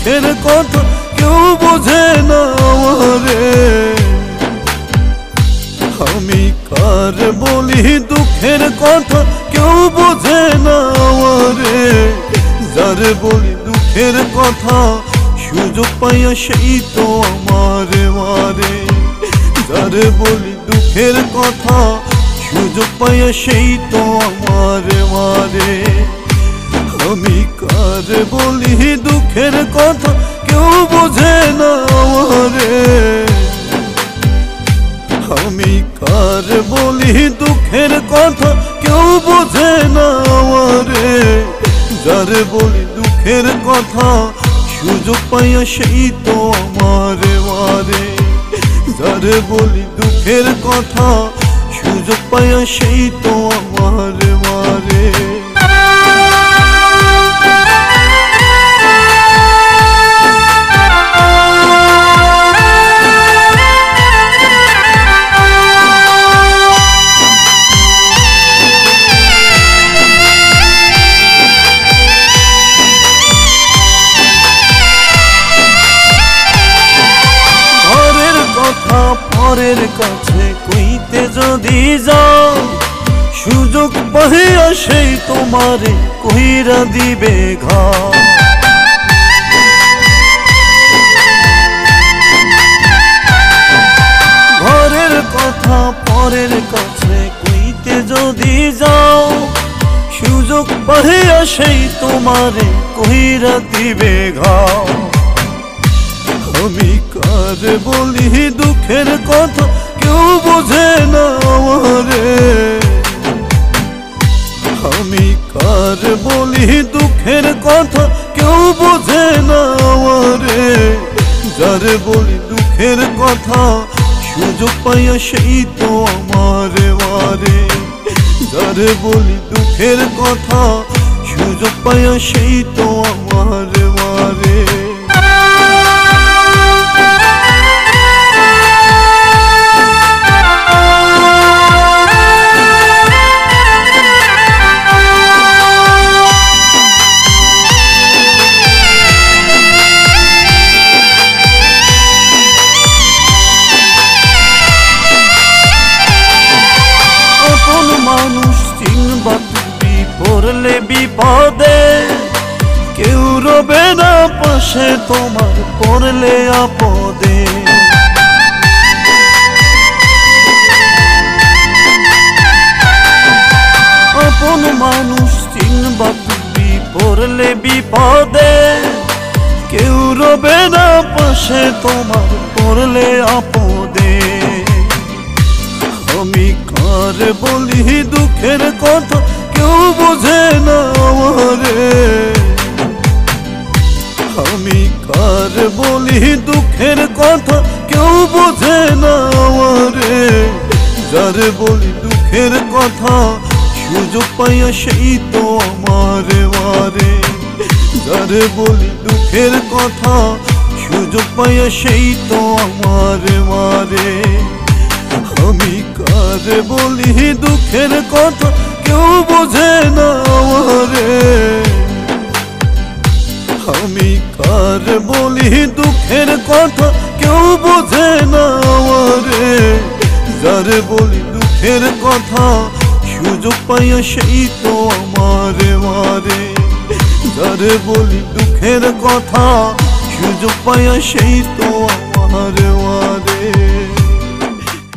দুঃখের কথা কেউ বোঝে না আমারে। আমি কার বলি দুঃখের কথা কেউ বোঝে না আমারে। যার বলি দুঃখের কথা সুযোগ পাইয়া সেই তো আমারে মারে। যার বলি দুঃখের কথা সুযোগ পাইয়া সেই তো আমারে মারে। আমি কার বলি দুঃখের কথা কেউ বোঝে না আমারে। আমি কার বলি দুঃখের কথা কেউ বোঝে না আমারে। যার বলি দুঃখের কথা সুযোগ পাইয়া সেই তো আমারে মারে। যার বলি দুঃখের কথা সুযোগ পাইয়া সেই তো আমারে মারে। পরের কাছে কইতে যদি যাও সুযোগ পাইয়া সেই তোমারে কইরা দিবে ঘাও। ঘরের কথা পরের কাছে কইতে যদি যাও সুযোগ পাইয়া সেই তোমারে কইরা দিবে ঘাও। আমি কার বলি দুঃখের কথা কেউ বোঝে না আমারে। আমি কার বলি দুঃখের কথা কেউ বোঝে না আমারে। যার বলি দুঃখের কথা সুযোগ পাইয়া সেই তো আমারে মারে। যার বলি দুঃখের কথা সুযোগ পাইয়া সেই তো আমারে মারে। মানুষ চিনবা তুমি পড়লে বিপদে কেউ রবে না পাশে তোমার পড়লে আপদে। আপন মানুষ চিনবা তুমি পড়লে বিপদে কেউ রবে না পাশে তোমার পড়লে আপদে। আমি কার বলি দুঃখের কথা কেউ বোঝে না আমারে। আমি কার বলি দুঃখের কথা কেউ বোঝে না আমারে। যার বলি দুঃখের কথা সুযোগ পাইয়া সেই তো আমারে মারে। যার বলি দুঃখের কথা সুযোগ পাইয়া সেই তো আমারে মারে। আমি কার বলি দুঃখের কথা কেউ বোঝে না আমারে। আমি কার বলি দুঃখের কথা কেউ বোঝে না আমারে। যার বলি দুঃখের কথা সুযোগ পাইয়া সেই তো আমারে মারে। যার বলি দুঃখের কথা সুযোগ পাইয়া সেই তো আমারে মারে।